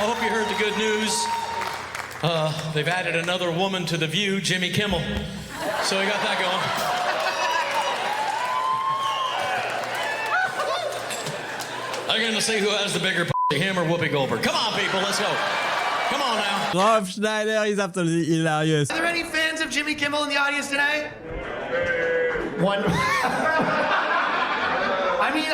hope you heard the good news. They've added another woman to The View, Jimmy Kimmel. So we got that going. I'm going to see who has the bigger him or Whoopi Goldberg. Come on, people, let's go. Come on now. Rob Schneider is absolutely hilarious. Are there any fans of Jimmy Kimmel in the audience tonight? One. I mean,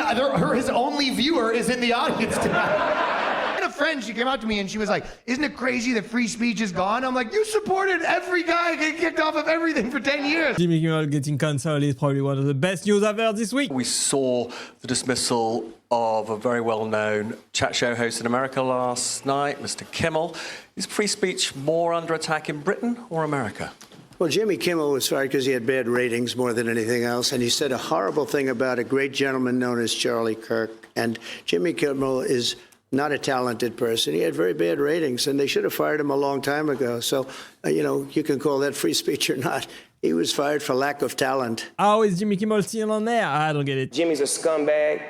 his only viewer is in the audience tonight. I had a friend, she came out to me and she was like, isn't it crazy that free speech is gone? I'm like, you supported every guy getting kicked off of everything for 10 years. Jimmy Kimmel getting cancelled is probably one of the best news I've heard this week. We saw the dismissal of a very well-known chat show host in America last night, Mr. Kimmel. Is free speech more under attack in Britain or America? Well, Jimmy Kimmel was fired because he had bad ratings more than anything else, and he said a horrible thing about a great gentleman known as Charlie Kirk. And Jimmy Kimmel is not a talented person. He had very bad ratings, and they should have fired him a long time ago. So, you can call that free speech or not. He was fired for lack of talent. How is Jimmy Kimmel still on there? I don't get it. Jimmy's a scumbag,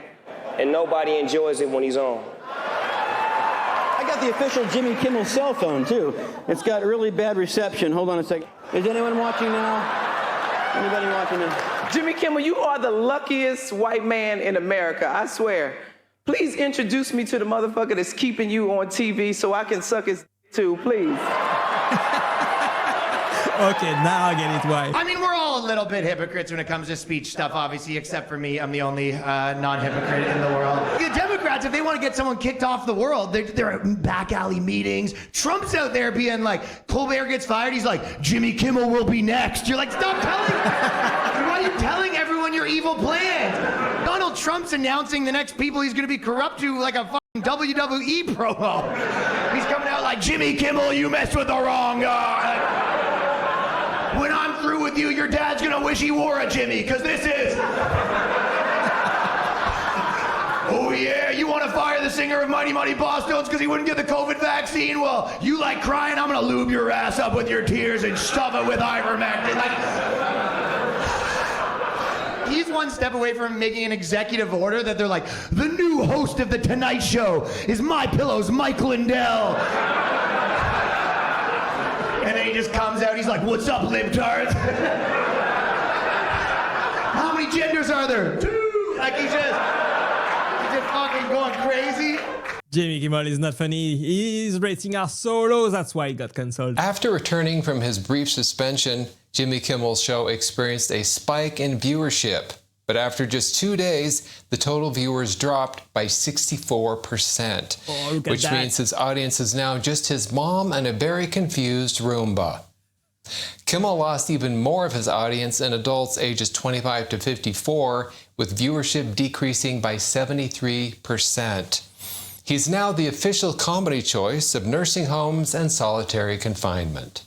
and nobody enjoys it when he's on. I got the official Jimmy Kimmel cell phone, too. It's got really bad reception. Hold on a second. Is anyone watching now? Anybody watching now? Jimmy Kimmel, you are the luckiest white man in America, I swear. Please introduce me to the motherfucker that's keeping you on TV so I can suck his too, please. Okay, now I get it, why. I mean, we're all a little bit hypocrites when it comes to speech stuff, obviously, except for me. I'm the only non-hypocrite in the world. The Democrats, if they want to get someone kicked off the world, they're at back alley meetings. Trump's out there being like, Colbert gets fired. He's like, Jimmy Kimmel will be next. You're like, stop telling. Why are you telling everyone your evil plans? Donald Trump's announcing the next people he's going to be corrupt to like a fucking WWE promo. He's coming out like, Jimmy Kimmel, you messed with the wrong guy. When I'm through with you, your dad's gonna wish he wore a Jimmy, because this is... Oh yeah, you wanna fire the singer of Mighty Mighty Bosstones because he wouldn't get the COVID vaccine? Well, you like crying, I'm gonna lube your ass up with your tears and stuff it with ivermectin. He's one step away from making an executive order that they're like, the new host of The Tonight Show is MyPillow's Mike Lindell. And then he just comes out, he's like, what's up, libtards? How many genders are there? 2! Like, he's just fucking going crazy. Jimmy Kimmel is not funny. His ratings are so low, that's why he got cancelled. After returning from his brief suspension, Jimmy Kimmel's show experienced a spike in viewership. But after just 2 days, the total viewers dropped by 64%, which means his audience is now just his mom and a very confused Roomba. Kimmel lost even more of his audience in adults ages 25 to 54, with viewership decreasing by 73%. He's now the official comedy choice of nursing homes and solitary confinement.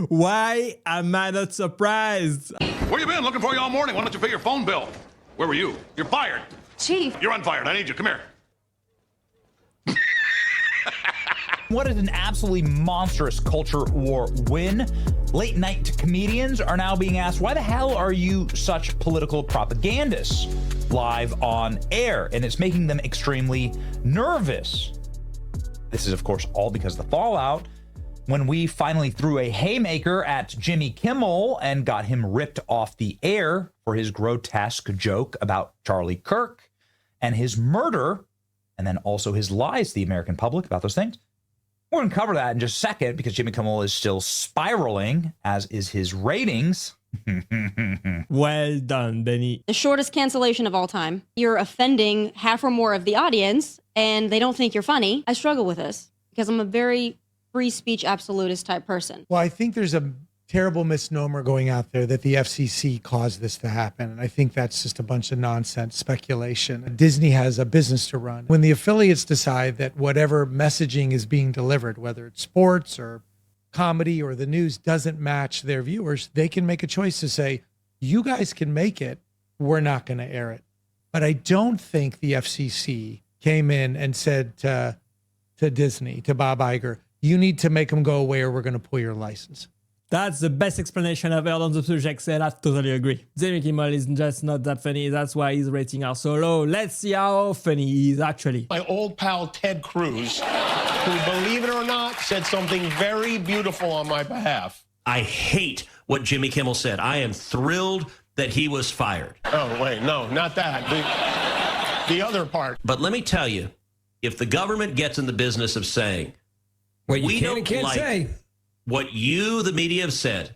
Why am I not surprised? Where you been? Looking for you all morning. Why don't you pay your phone bill? Where were you? You're fired. Chief. You're unfired. I need you. Come here. What is an absolutely monstrous culture war win? Late night comedians are now being asked, why the hell are you such political propagandists live on air? And it's making them extremely nervous. This is, of course, all because of the fallout when we finally threw a haymaker at Jimmy Kimmel and got him ripped off the air for his grotesque joke about Charlie Kirk and his murder, and then also his lies to the American public about those things. We're going to cover that in just a second because Jimmy Kimmel is still spiraling, as is his ratings. Well done, Benny. The shortest cancellation of all time. You're offending half or more of the audience, and they don't think you're funny. I struggle with this because I'm a very free speech absolutist type person. Well, I think there's a terrible misnomer going out there that the FCC caused this to happen. And I think that's just a bunch of nonsense speculation. Disney has a business to run. When the affiliates decide that whatever messaging is being delivered, whether it's sports or comedy or the news, doesn't match their viewers, they can make a choice to say, you guys can make it, we're not going to air it. But I don't think the FCC came in and said to Disney, to Bob Iger, you need to make them go away or we're going to pull your license. That's the best explanation I've heard on the subject, said. I totally agree. Jimmy Kimmel is just not that funny. That's why his ratings are so low. Let's see how funny he is actually. My old pal Ted Cruz, who, believe it or not, said something very beautiful on my behalf. I hate what Jimmy Kimmel said. I am thrilled that he was fired. Oh, wait, no, not that. The other part. But let me tell you, if the government gets in the business of saying, we don't like what you, the media, have said,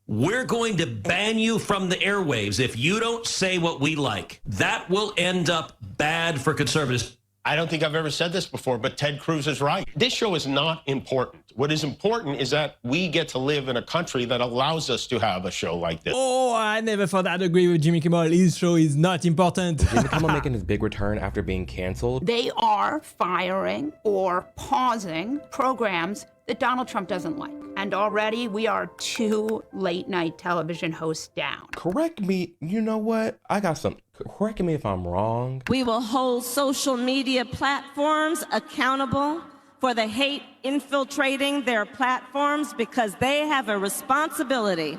we're going to ban you from the airwaves if you don't say what we like, that will end up bad for conservatives. I don't think I've ever said this before, but Ted Cruz is right. This show is not important. What is important is that we get to live in a country that allows us to have a show like this. Oh, I never thought I'd agree with Jimmy Kimmel. His show is not important. Jimmy Kimmel making his big return after being canceled. They are firing or pausing programs that Donald Trump doesn't like. And already we are 2 late-night television hosts down. Correct me, you know what? I got some. Correct me if I'm wrong. We will hold social media platforms accountable for the hate infiltrating their platforms because they have a responsibility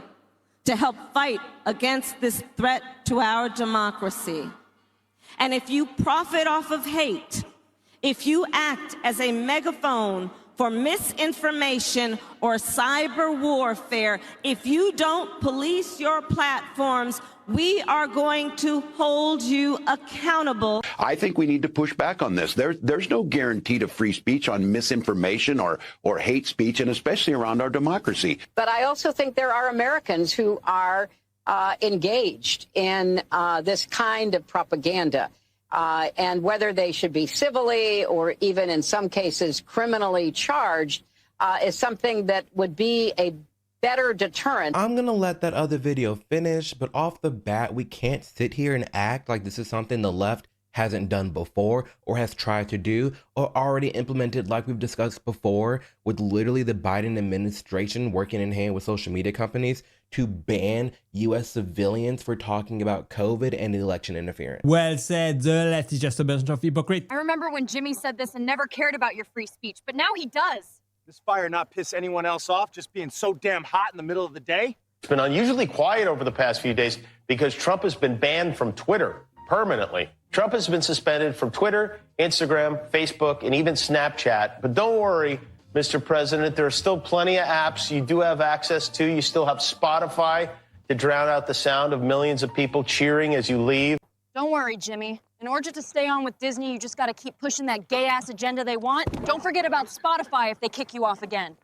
to help fight against this threat to our democracy. And if you profit off of hate, if you act as a megaphone for misinformation or cyber warfare, if you don't police your platforms, we are going to hold you accountable. I think we need to push back on this. There's no guarantee to free speech on misinformation or hate speech, and especially around our democracy. But I also think there are Americans who are engaged in this kind of propaganda. And whether they should be civilly or even in some cases criminally charged is something that would be a better deterrent. I'm going to let that other video finish, but off the bat, we can't sit here and act like this is something the left hasn't done before or has tried to do or already implemented, like we've discussed before, with literally the Biden administration working in hand with social media companies to ban U.S. civilians for talking about COVID and election interference. Well said, the left is just a bunch of hypocrites. I remember when Jimmy said this and never cared about your free speech, but now he does. This fire not piss anyone else off, just being so damn hot in the middle of the day? It's been unusually quiet over the past few days because Trump has been banned from Twitter permanently. Trump has been suspended from Twitter, Instagram, Facebook, and even Snapchat. But don't worry, Mr. President, there are still plenty of apps you do have access to. You still have Spotify to drown out the sound of millions of people cheering as you leave. Don't worry, Jimmy. In order to stay on with Disney, you just got to keep pushing that gay-ass agenda they want. Don't forget about Spotify if they kick you off again.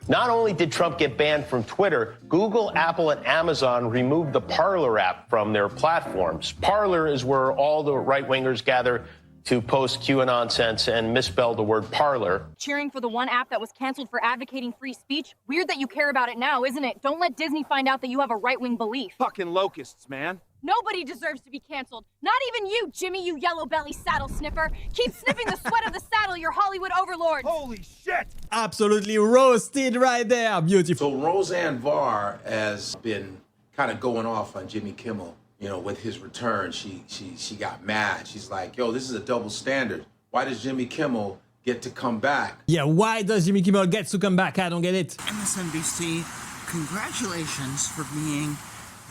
Not only did Trump get banned from Twitter, Google, Apple, and Amazon removed the Parler app from their platforms. Parler is where all the right-wingers gather to post QAnon nonsense and misspell the word parlor. Cheering for the one app that was canceled for advocating free speech? Weird that you care about it now, isn't it? Don't let Disney find out that you have a right-wing belief. Fucking locusts, man. Nobody deserves to be canceled. Not even you, Jimmy, you yellow belly saddle sniffer. Keep sniffing the sweat of the saddle, you Hollywood overlords. Holy shit! Absolutely roasted right there. Beautiful. So Roseanne Barr has been kind of going off on Jimmy Kimmel. You know, with his return, she got mad. She's like, yo, this is a double standard. Why does Jimmy Kimmel get to come back? Yeah, why does Jimmy Kimmel get to come back? I don't get it. MSNBC, congratulations for being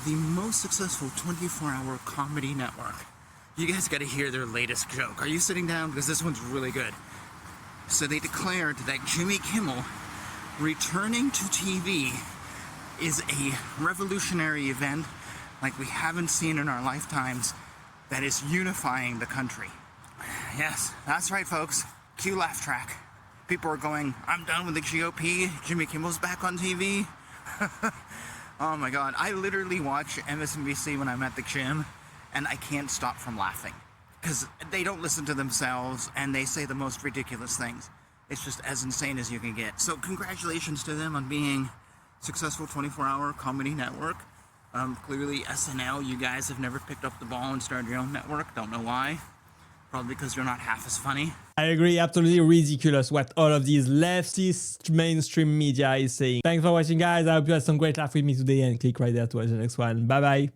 the most successful 24-hour comedy network. You guys got to hear their latest joke. Are you sitting down? Because this one's really good. So they declared that Jimmy Kimmel returning to TV is a revolutionary event like we haven't seen in our lifetimes that is unifying the country. Yes, that's right, folks. Cue laugh track. People are going, I'm done with the GOP. Jimmy Kimmel's back on TV. Oh my God. I literally watch MSNBC when I'm at the gym, and I can't stop from laughing because they don't listen to themselves and they say the most ridiculous things. It's just as insane as you can get. So congratulations to them on being successful 24-hour comedy network. Clearly SNL, you guys have never picked up the ball and started your own network. Don't know why. Probably because you're not half as funny. I agree, absolutely ridiculous what all of these leftist mainstream media is saying. Thanks for watching, guys. I hope you had some great laugh with me today and click right there to watch the next one. Bye bye.